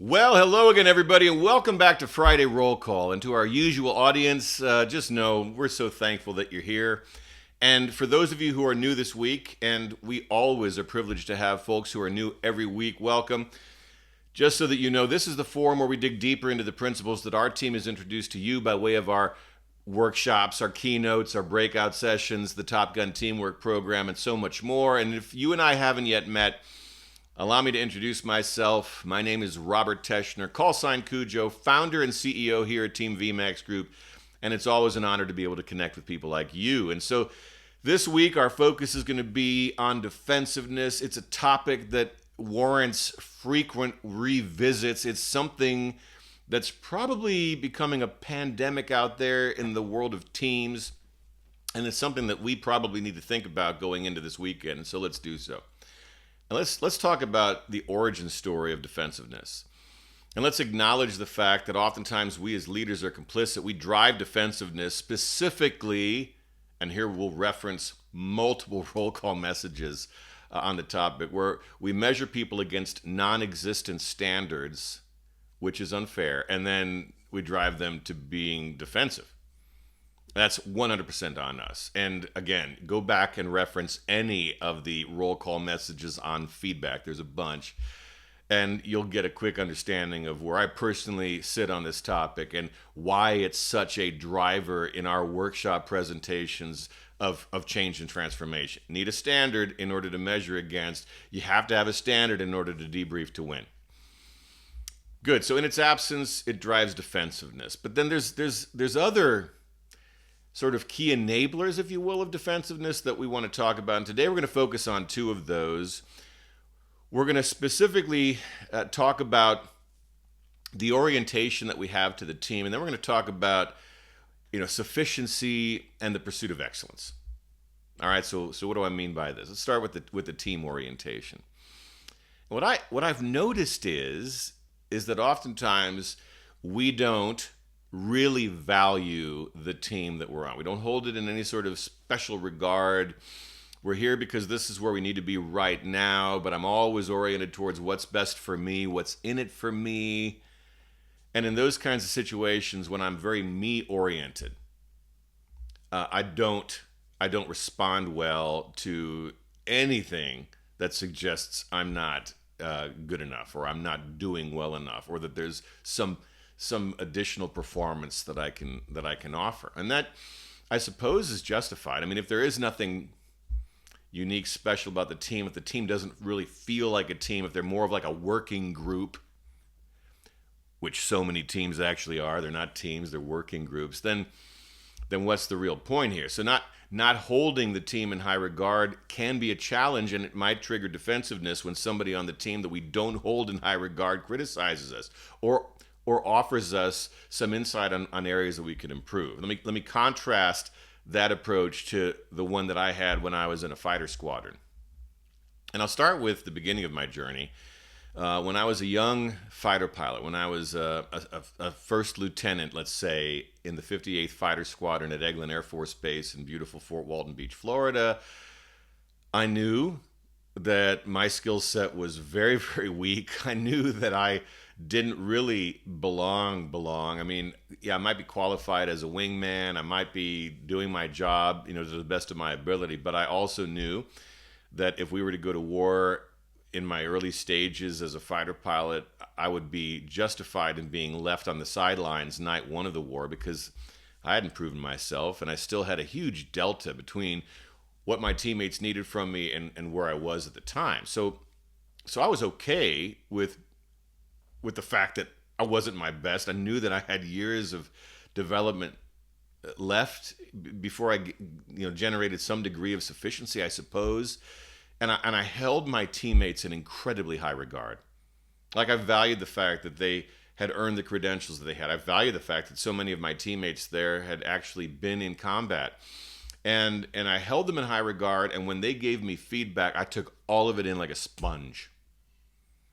Well, hello again, everybody, and welcome back to Friday Roll Call. And to our usual audience, just know we're so thankful that you're here. And for those of you who are new this week, and we always are privileged to have folks who are new every week, welcome. Just so that you know, this is the forum where we dig deeper into the principles that our team has introduced to you by way of our workshops, our keynotes, our breakout sessions, the Top Gun Teamwork Program, and so much more. And if you and I haven't yet met, allow me to introduce myself. My name is Robert Teschner, call sign Cujo, founder and CEO here at Team VMAX Group, and it's always an honor to be able to connect with people like you. And so this week, our focus is going to be on defensiveness. It's a topic that warrants frequent revisits. It's something that's probably becoming a pandemic out there in the world of teams, and it's something that we probably need to think about going into this weekend, and so let's do so. And let's talk about the origin story of defensiveness. And let's acknowledge the fact that oftentimes we as leaders are complicit. We drive defensiveness specifically, and here we'll reference multiple roll call messages on the topic, where we measure people against non-existent standards, which is unfair, and then we drive them to being defensive. That's 100% on us. And again, go back and reference any of the roll call messages on feedback. There's a bunch. And you'll get a quick understanding of where I personally sit on this topic and why it's such a driver in our workshop presentations of change and transformation. Need a standard in order to measure against. You have to have a standard in order to debrief to win. Good. So in its absence, it drives defensiveness. But then there's other sort of key enablers, if you will, of defensiveness that we want to talk about. And today we're going to focus on two of those. We're going to specifically talk about the orientation that we have to the team, and then we're going to talk about, sufficiency and the pursuit of excellence. All right, so what do I mean by this? Let's start with the team orientation. What I've noticed is that oftentimes we don't really value the team that we're on. We don't hold it in any sort of special regard. We're here because this is where we need to be right now, but I'm always oriented towards what's best for me, what's in it for me. And in those kinds of situations, when I'm very me-oriented, I don't respond well to anything that suggests I'm not good enough, or I'm not doing well enough, or that there's some additional performance that I can offer. And that, I suppose, is justified. I mean, if there is nothing unique, special about the team, if the team doesn't really feel like a team, if they're more of like a working group, which so many teams actually are, they're not teams, they're working groups, then what's the real point here? So not holding the team in high regard can be a challenge, and it might trigger defensiveness when somebody on the team that we don't hold in high regard criticizes us or offers us some insight on areas that we can improve. Let me contrast that approach to the one that I had when I was in a fighter squadron. And I'll start with the beginning of my journey. When I was a young fighter pilot, when I was a first lieutenant, let's say, in the 58th Fighter Squadron at Eglin Air Force Base in beautiful Fort Walton Beach, Florida, I knew that my skill set was very, very weak. I knew that I didn't really belong. I mean, yeah, I might be qualified as a wingman. I might be doing my job, to the best of my ability. But I also knew that if we were to go to war in my early stages as a fighter pilot, I would be justified in being left on the sidelines night one of the war because I hadn't proven myself, and I still had a huge delta between what my teammates needed from me and where I was at the time. So I was okay with the fact that I wasn't my best. I knew that I had years of development left before I generated some degree of sufficiency, I suppose. And I held my teammates in incredibly high regard. Like, I valued the fact that they had earned the credentials that they had. I valued the fact that so many of my teammates there had actually been in combat. And I held them in high regard, and when they gave me feedback, I took all of it in like a sponge.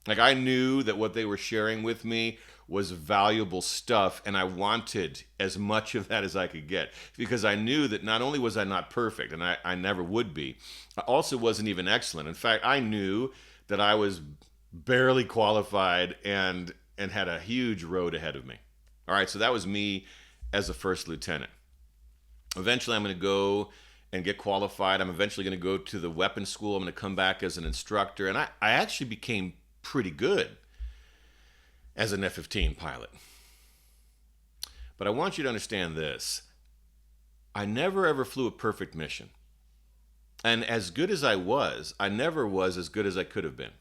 Like, I knew that what they were sharing with me was valuable stuff, and I wanted as much of that as I could get, because I knew that not only was I not perfect, and I never would be, I also wasn't even excellent. In fact, I knew that I was barely qualified and and had a huge road ahead of me. All right, so that was me as a first lieutenant. Eventually, I'm going to go and get qualified. I'm eventually going to go to the weapons school. I'm going to come back as an instructor. And I actually became pretty good as an F-15 pilot. But I want you to understand this. I never ever flew a perfect mission. And as good as I never was as good as I could have been.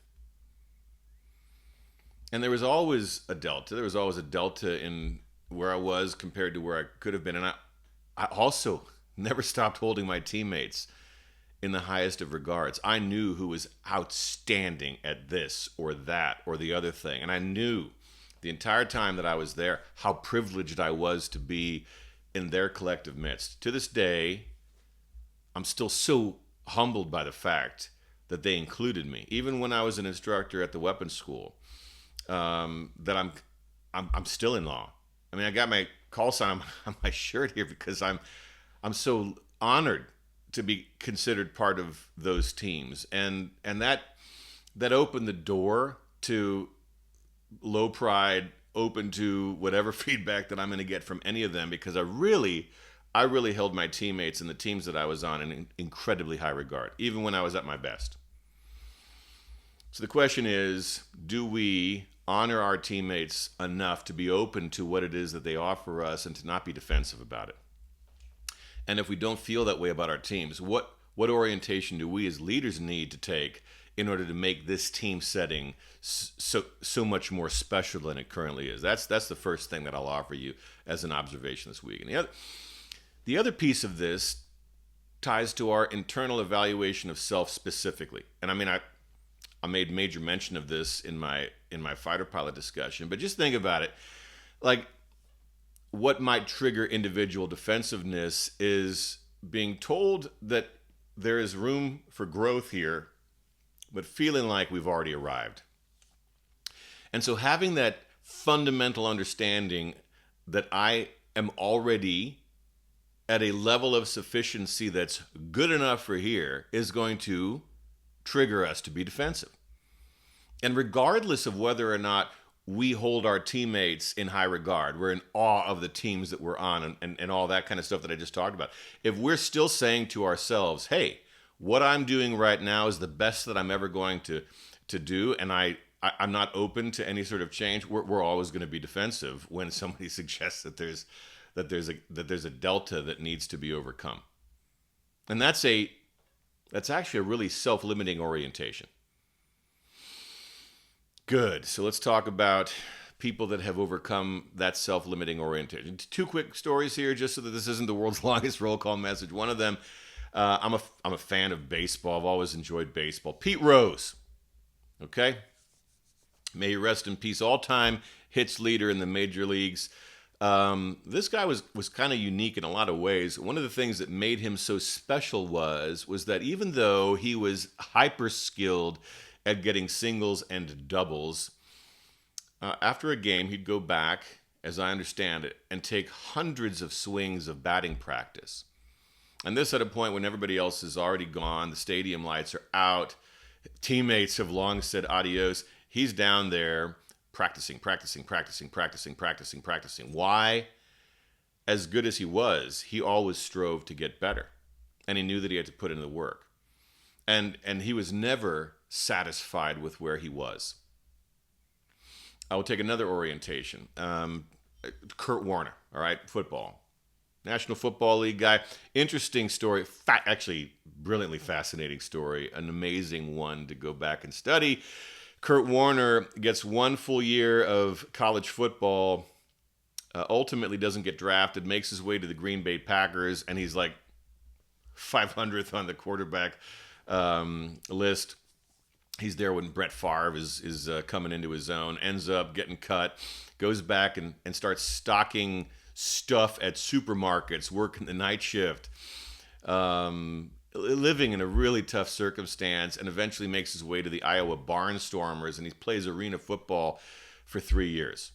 And there was always a delta. There was always a delta in where I was compared to where I could have been. And I also never stopped holding my teammates in the highest of regards. I knew who was outstanding at this or that or the other thing. And I knew the entire time that I was there how privileged I was to be in their collective midst. To this day, I'm still so humbled by the fact that they included me. Even when I was an instructor at the weapons school, that I'm still in awe. I mean, I got my call sign on my shirt here because I'm so honored to be considered part of those teams, and that opened the door to low pride, open to whatever feedback that I'm going to get from any of them, because I really held my teammates and the teams that I was on in incredibly high regard, even when I was at my best. So the question is, do we honor our teammates enough to be open to what it is that they offer us and to not be defensive about it? And if we don't feel that way about our teams, what orientation do we as leaders need to take in order to make this team setting so much more special than it currently is? That's the first thing that I'll offer you as an observation this week. And the other piece of this ties to our internal evaluation of self specifically. And I mean, I made major mention of this in my fighter pilot discussion, but just think about it. Like, what might trigger individual defensiveness is being told that there is room for growth here, but feeling like we've already arrived. And so having that fundamental understanding that I am already at a level of sufficiency that's good enough for here is going to trigger us to be defensive. And regardless of whether or not we hold our teammates in high regard, we're in awe of the teams that we're on and all that kind of stuff that I just talked about. If we're still saying to ourselves, hey, what I'm doing right now is the best that I'm ever going to do, and I'm not open to any sort of change, we're always going to be defensive when somebody suggests that there's a delta that needs to be overcome. And that's actually a really self-limiting orientation. Good. So let's talk about people that have overcome that self-limiting orientation. Two quick stories here, just so that this isn't the world's longest roll call message. One of them, I'm a fan of baseball. I've always enjoyed baseball. Pete Rose. Okay? May he rest in peace. All-time hits leader in the major leagues. This guy was kind of unique in a lot of ways. One of the things that made him so special was that even though he was hyper skilled at getting singles and doubles, after a game he'd go back, as I understand it, and take hundreds of swings of batting practice. And this at a point when everybody else is already gone, the stadium lights are out, teammates have long said adios. He's down there practicing. Why? As good as he was, he always strove to get better. And he knew that he had to put in the work. And he was never satisfied with where he was. I will take another orientation. Kurt Warner, all right, football. National Football League guy. Interesting story. Actually, brilliantly fascinating story. An amazing one to go back and study. Kurt Warner gets one full year of college football, ultimately doesn't get drafted, makes his way to the Green Bay Packers, and he's like 500th on the quarterback list. He's there when Brett Favre is coming into his own, ends up getting cut, goes back and starts stocking stuff at supermarkets, working the night shift, living in a really tough circumstance, and eventually makes his way to the Iowa Barnstormers, and he plays arena football for 3 years.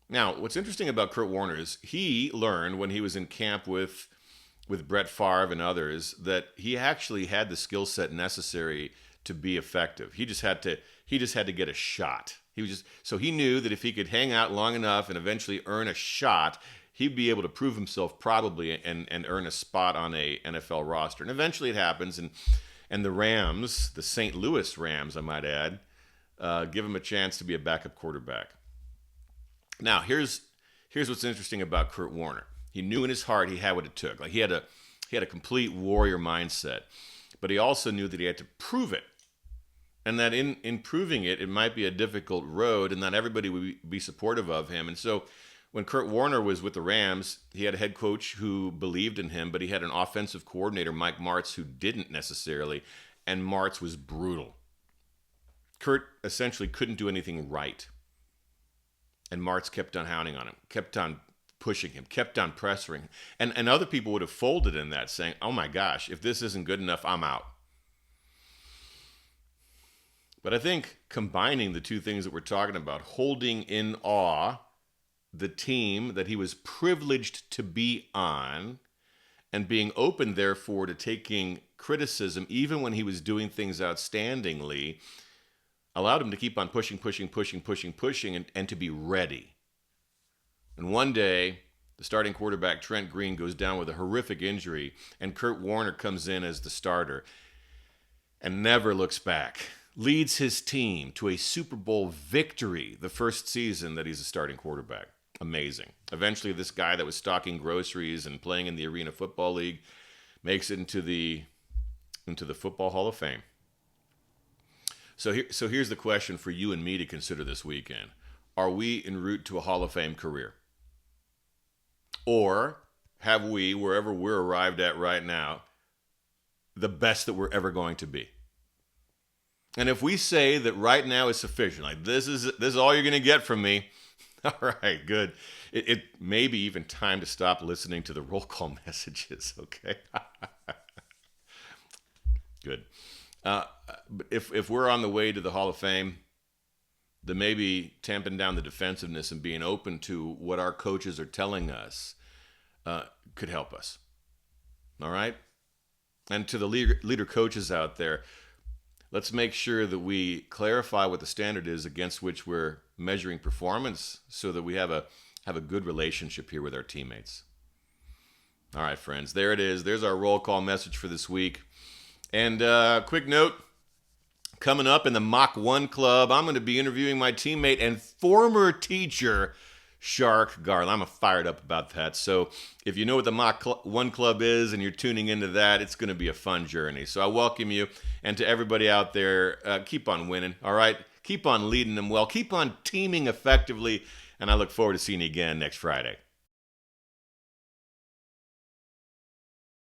Now, what's interesting about Kurt Warner is he learned when he was in camp with Brett Favre and others that he actually had the skill set necessary to be effective. He just had to get a shot. So he knew that if he could hang out long enough and eventually earn a shot, he'd be able to prove himself probably and earn a spot on a NFL roster. And eventually it happens, and the Rams, the St. Louis Rams, I might add, give him a chance to be a backup quarterback. Now, here's what's interesting about Kurt Warner. He knew in his heart he had what it took. Like he had a complete warrior mindset, but he also knew that he had to prove it. And that in proving it, it might be a difficult road, and not everybody would be supportive of him. And so when Kurt Warner was with the Rams, he had a head coach who believed in him, but he had an offensive coordinator, Mike Martz, who didn't necessarily, and Martz was brutal. Kurt essentially couldn't do anything right. And Martz kept on hounding on him, kept on pushing him, kept on pressuring him. And other people would have folded in that, saying, oh my gosh, if this isn't good enough, I'm out. But I think combining the two things that we're talking about, holding in awe the team that he was privileged to be on, and being open, therefore, to taking criticism, even when he was doing things outstandingly, allowed him to keep on pushing, and to be ready. And one day, the starting quarterback, Trent Green, goes down with a horrific injury, and Kurt Warner comes in as the starter and never looks back. Leads his team to a Super Bowl victory the first season that he's a starting quarterback. Amazing. Eventually, this guy that was stocking groceries and playing in the Arena Football League makes it into the Football Hall of Fame. So here's the question for you and me to consider this weekend. Are we en route to a Hall of Fame career? Or have we, wherever we're arrived at right now, the best that we're ever going to be? And if we say that right now is sufficient, like this is all you're going to get from me, all right, good. It may be even time to stop listening to the roll call messages, okay? Good. But if we're on the way to the Hall of Fame, then maybe tamping down the defensiveness and being open to what our coaches are telling us could help us. All right? And to the leader coaches out there, let's make sure that we clarify what the standard is against which we're measuring performance so that we have a good relationship here with our teammates. All right, friends, there it is. There's our roll call message for this week. And quick note, coming up in the Mach 1 Club, I'm going to be interviewing my teammate and former teacher, Shark Garland. I'm fired up about that. So if you know what the Mach 1 Club is and you're tuning into that, it's going to be a fun journey. So I welcome you. And to everybody out there, keep on winning, all right? Keep on leading them well. Keep on teaming effectively. And I look forward to seeing you again next Friday.